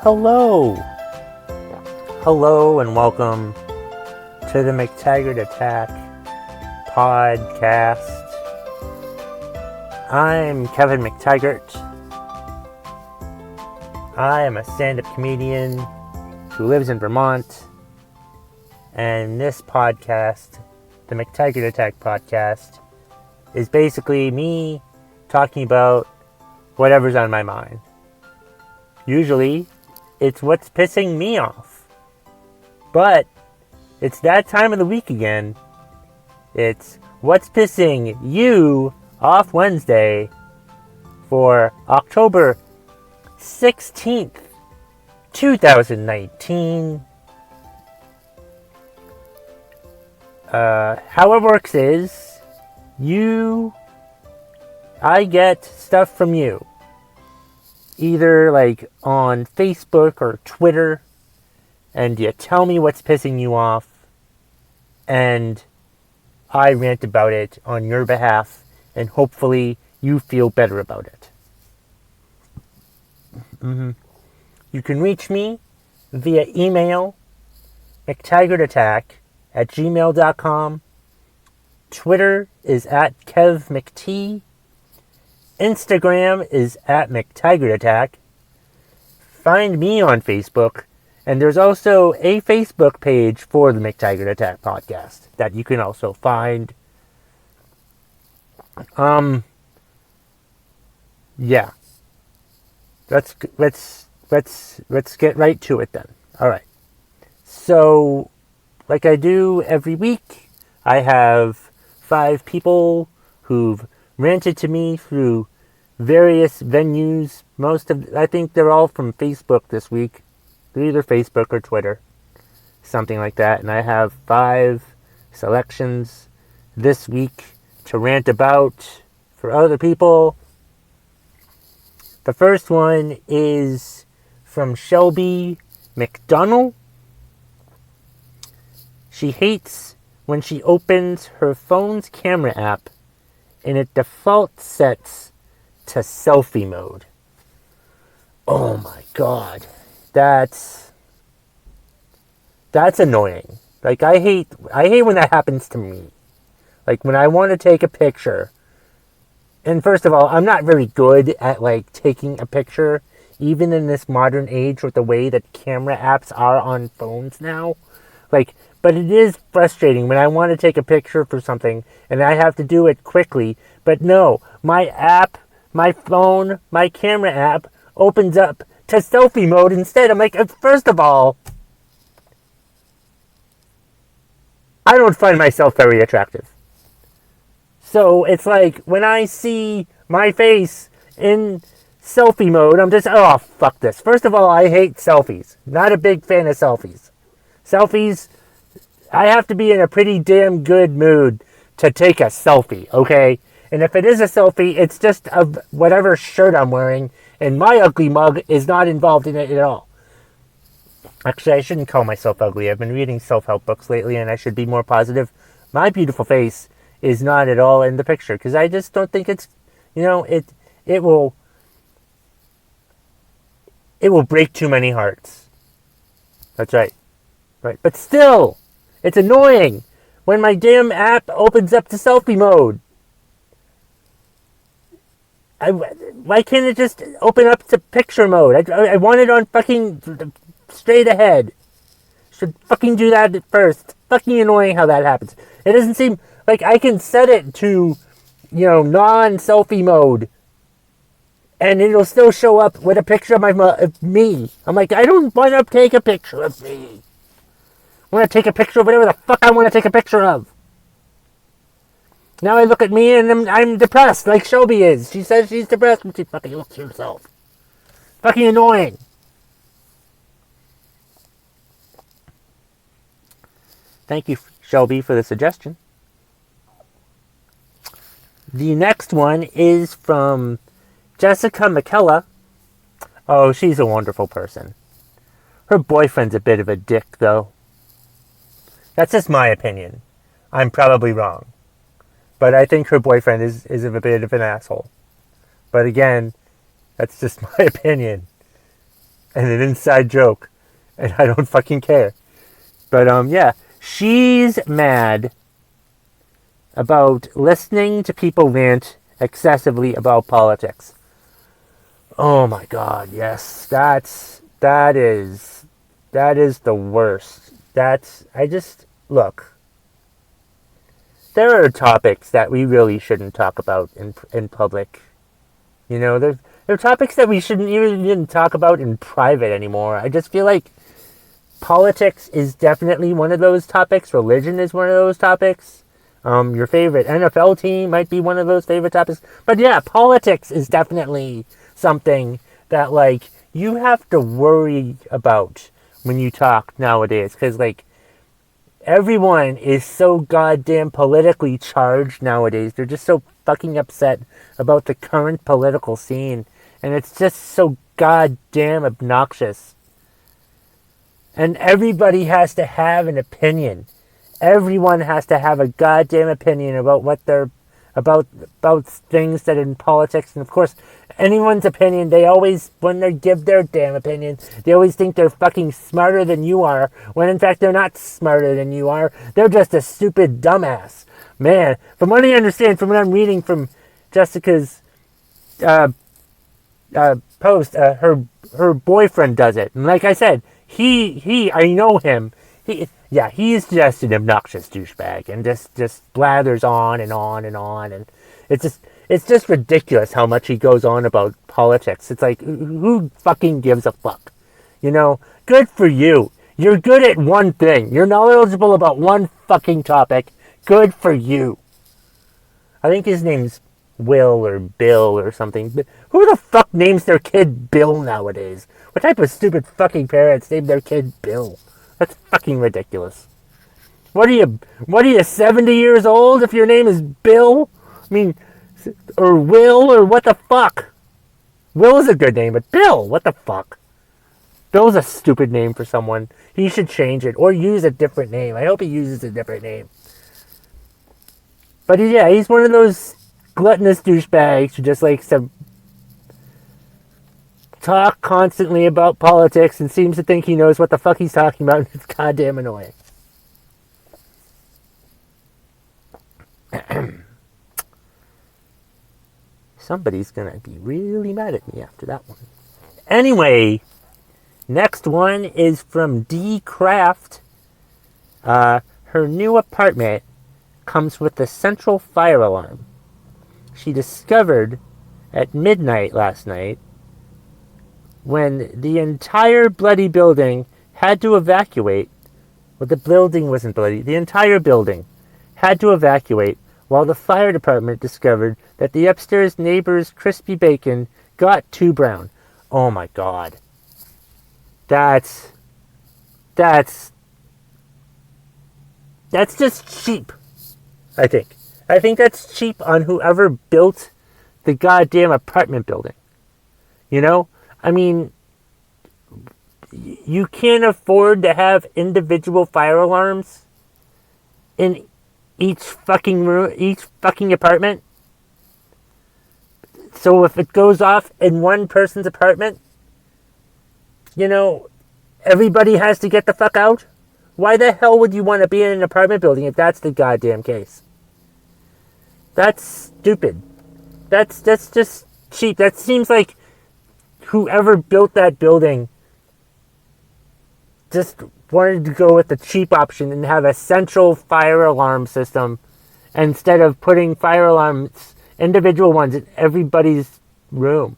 Hello! Hello and welcome to the McTaggart Attack podcast. I'm Kevin McTaggart. I am a stand-up comedian who lives in Vermont. And this podcast, the McTaggart Attack podcast, is basically me talking about whatever's on my mind. Usually, it's what's pissing me off. But it's that time of the week again. It's what's pissing you off Wednesday for October 16th, 2019. How it works is, I get stuff from you. Either like on Facebook or Twitter, and you tell me what's pissing you off, and I rant about it on your behalf, and hopefully you feel better about it. You can reach me via email, McTaggartAttack@gmail.com. Twitter is @KevMcT. Instagram is @McTaggartAttack. Find me on Facebook, and there's also a Facebook page for the McTaggart Attack podcast that you can also find. Yeah. Let's get right to it then. All right. So, like I do every week, I have 5 people who've ranted to me through various venues. I think they're all from Facebook this week. They're either Facebook or Twitter, something like that. And I have 5 selections this week to rant about for other people. The first one is from Shelby McDonald. She hates when she opens her phone's camera app and it default sets to selfie mode. Oh my god. That's annoying. Like, I hate when that happens to me. Like, when I want to take a picture, and first of all, I'm not very good at like taking a picture, even in this modern age with the way that camera apps are on phones now. But it is frustrating when I want to take a picture for something and I have to do it quickly. But no, my phone, my camera app opens up to selfie mode instead. I'm like, first of all, I don't find myself very attractive. So it's like when I see my face in selfie mode, I'm just, oh, fuck this. First of all, I hate selfies. Not a big fan of selfies. Selfies, I have to be in a pretty damn good mood to take a selfie, okay? And if it is a selfie, it's just of whatever shirt I'm wearing, and my ugly mug is not involved in it at all. Actually, I shouldn't call myself ugly. I've been reading self-help books lately, and I should be more positive. My beautiful face is not at all in the picture, because I just don't think it's, it will break too many hearts. That's right. Right. But still, it's annoying when my damn app opens up to selfie mode. Why can't it just open up to picture mode? I want it on fucking straight ahead. Should fucking do that at first. Fucking annoying how that happens. It doesn't seem like I can set it to, non-selfie mode, and it'll still show up with a picture of me. I'm like, I don't want to take a picture of me. I want to take a picture of whatever the fuck I want to take a picture of. Now I look at me and I'm depressed, like Shelby is. She says she's depressed when she fucking looks at herself. Fucking annoying. Thank you, Shelby, for the suggestion. The next one is from Jessica McKella. Oh, she's a wonderful person. Her boyfriend's a bit of a dick, though. That's just my opinion. I'm probably wrong. But I think her boyfriend is a bit of an asshole. But again, that's just my opinion. and an inside joke, and I don't fucking care. But yeah, she's mad about listening to people rant excessively about politics. Oh my god, yes, that is the worst. I just look. There are topics that we really shouldn't talk about in public. You know, there are topics that we shouldn't even talk about in private anymore. I just feel like politics is definitely one of those topics. Religion is one of those topics. Your favorite NFL team might be one of those favorite topics. But yeah, politics is definitely something that, like, you have to worry about when you talk nowadays. Because, like, everyone is so goddamn politically charged nowadays. They're just so fucking upset about the current political scene. And it's just so goddamn obnoxious. And everybody has to have an opinion. Everyone has to have a goddamn opinion about what they're about things that are in politics. And of course, anyone's opinion, they always, when they give their damn opinion, they always think they're fucking smarter than you are, when in fact they're not smarter than you are. They're just a stupid dumbass. Man, from what I understand, from what I'm reading from Jessica's post, her boyfriend does it. And like I said, I know him. He's just an obnoxious douchebag and just blathers on and on and on, and it's just ridiculous how much he goes on about politics. It's like, who fucking gives a fuck? You know, good for you. You're good at one thing. You're knowledgeable about one fucking topic. Good for you. I think his name's Will or Bill or something. But who the fuck names their kid Bill nowadays? What type of stupid fucking parents name their kid Bill? That's fucking ridiculous. What are you, 70 years old if your name is Bill? I mean, or Will, or what the fuck? Will is a good name, but Bill, what the fuck? Bill's a stupid name for someone. He should change it, or use a different name. I hope he uses a different name. But yeah, he's one of those gluttonous douchebags who just likes to talk constantly about politics and seems to think he knows what the fuck he's talking about, and it's goddamn annoying. Somebody's gonna be really mad at me after that one. Anyway, next one is from D. Craft. Her new apartment comes with a central fire alarm. She discovered at midnight last night, when the entire bloody building had to evacuate. Well, the building wasn't bloody. The entire building had to evacuate while the fire department discovered that the upstairs neighbor's crispy bacon got too brown. Oh my god. That's just cheap, I think. I think that's cheap on whoever built the goddamn apartment building. You know? I mean, you can't afford to have individual fire alarms in each fucking room, each fucking apartment. So if it goes off in one person's apartment, you know, everybody has to get the fuck out? Why the hell would you want to be in an apartment building if that's the goddamn case? That's stupid. That's just cheap. That seems like whoever built that building just wanted to go with the cheap option and have a central fire alarm system instead of putting fire alarms, individual ones, in everybody's room.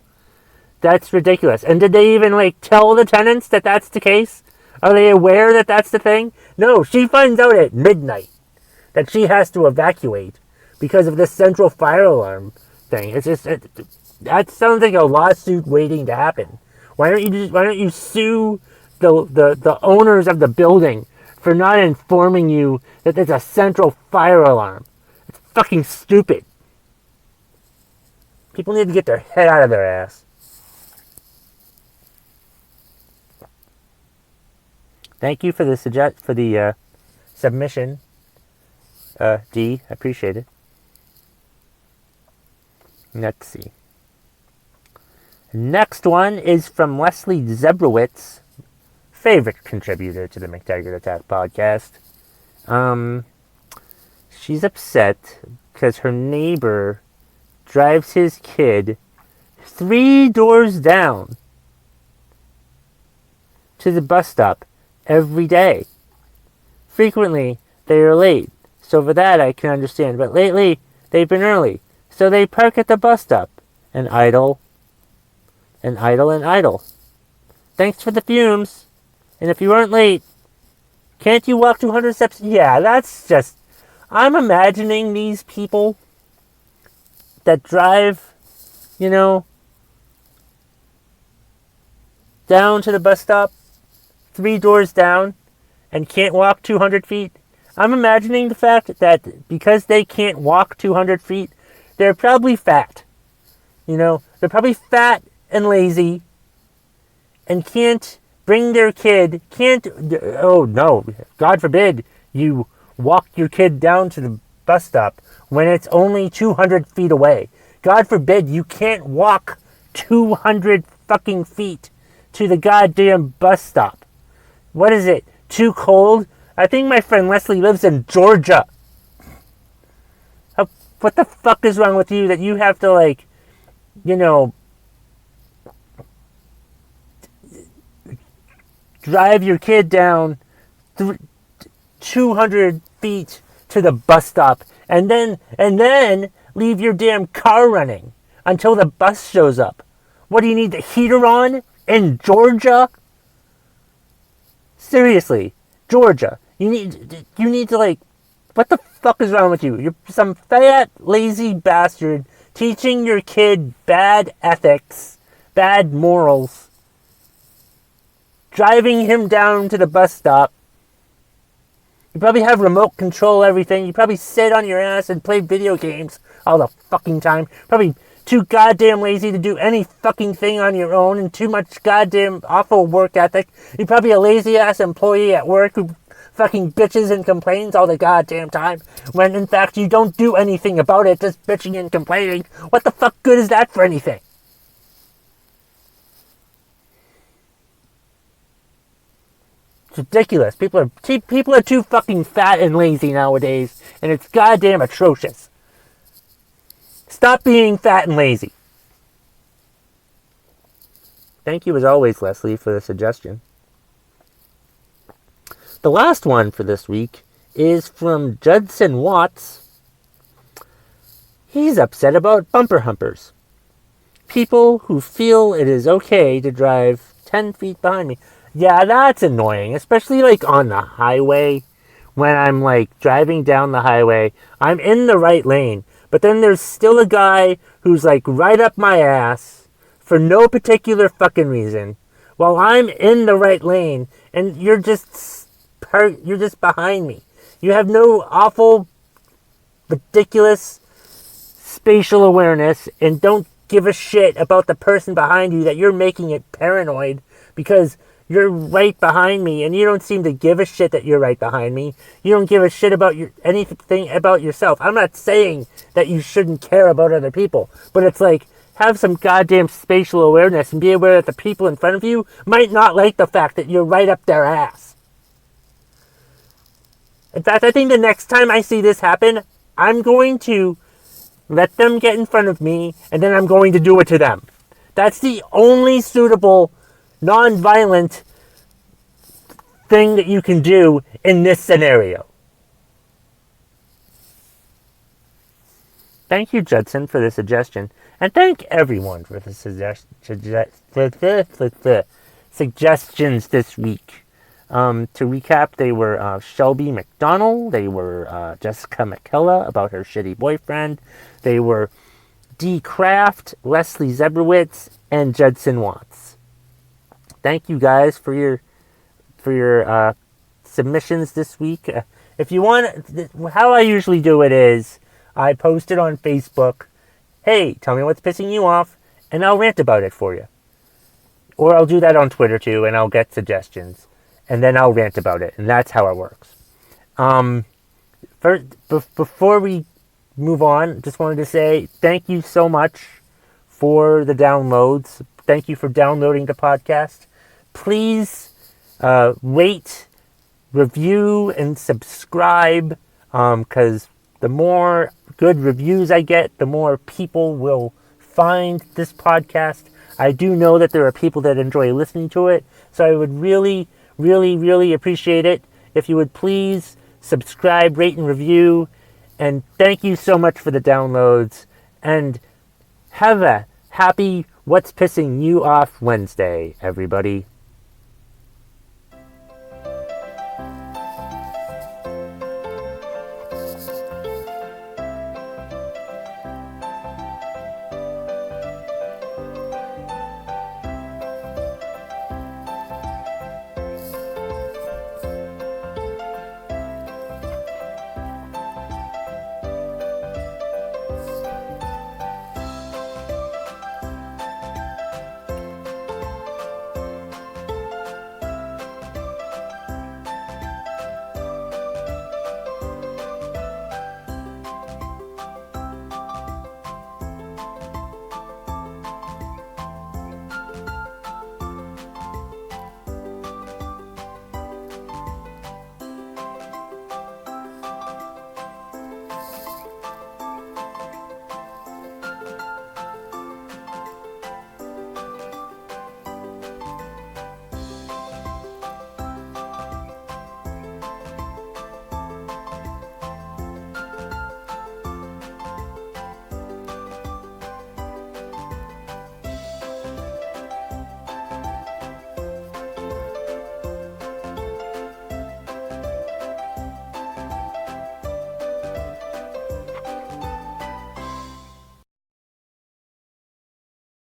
That's ridiculous. And did they even, like, tell the tenants that that's the case? Are they aware that that's the thing? No, she finds out at midnight that she has to evacuate because of this central fire alarm thing. It's just, that sounds like a lawsuit waiting to happen. Why don't you sue the owners of the building for not informing you that there's a central fire alarm? It's fucking stupid. People need to get their head out of their ass. Thank you for the submission, D. I appreciate it. Let's see. Next one is from Leslie Zebrowitz, favorite contributor to the McTaggart Attack podcast. She's upset because her neighbor drives his kid 3 doors down to the bus stop every day. Frequently, they are late, so for that I can understand, but lately, they've been early, so they park at the bus stop and idle, and idle, and idle. Thanks for the fumes, and if you aren't late, can't you walk 200 steps? Yeah, that's just, I'm imagining these people that drive, down to the bus stop, 3 doors down, and can't walk 200 feet. I'm imagining the fact that because they can't walk 200 feet, they're probably fat. They're probably fat and lazy and can't bring their kid, oh no, God forbid you walk your kid down to the bus stop when it's only 200 feet away. God forbid you can't walk 200 fucking feet to the goddamn bus stop. What is it? Too cold? I think my friend Leslie lives in Georgia. What the fuck is wrong with you that you have to, drive your kid down 200 feet to the bus stop and then leave your damn car running until the bus shows up? What do you need the heater on in Georgia? Seriously, Georgia, you need to what the fuck is wrong with you? You're some fat, lazy bastard teaching your kid bad ethics, bad morals, driving him down to the bus stop. You probably have remote control everything. You probably sit on your ass and play video games all the fucking time. Probably too goddamn lazy to do any fucking thing on your own and too much goddamn awful work ethic. You're probably a lazy ass employee at work who fucking bitches and complains all the goddamn time when in fact you don't do anything about it, just bitching and complaining. What the fuck good is that for anything? It's ridiculous. People are too fucking fat and lazy nowadays, and it's goddamn atrocious. Stop being fat and lazy. Thank you as always, Leslie, for the suggestion. The last one for this week is from Judson Watts. He's upset about bumper humpers. People who feel it is okay to drive 10 feet behind me. Yeah, that's annoying, especially on the highway. When I'm driving down the highway, I'm in the right lane, but then there's still a guy who's right up my ass for no particular fucking reason, while I'm in the right lane, and you're just behind me. You have no awful, ridiculous spatial awareness, and don't give a shit about the person behind you that you're making it paranoid because you're right behind me, and you don't seem to give a shit that you're right behind me. You don't give a shit about anything about yourself. I'm not saying that you shouldn't care about other people, but it's have some goddamn spatial awareness and be aware that the people in front of you might not like the fact that you're right up their ass. In fact, I think the next time I see this happen, I'm going to let them get in front of me, and then I'm going to do it to them. That's the only suitable non-violent thing that you can do in this scenario. Thank you, Judson, for the suggestion, and thank everyone for the suggestions this week. To recap, they were Shelby McDonald, they were Jessica McKella about her shitty boyfriend, they were D. Kraft, Leslie Zebrowitz, and Judson Watts. Thank you guys for your submissions this week. If you want, how I usually do it is I post it on Facebook. Hey, tell me what's pissing you off, and I'll rant about it for you. Or I'll do that on Twitter too, and I'll get suggestions, and then I'll rant about it, and that's how it works. Before we move on, just wanted to say thank you so much for the downloads. Thank you for downloading the podcast. Please rate, review, and subscribe, because the more good reviews I get, the more people will find this podcast. I do know that there are people that enjoy listening to it, so I would really, really, really appreciate it if you would please subscribe, rate, and review. And thank you so much for the downloads. And have a happy What's Pissing You Off Wednesday, everybody.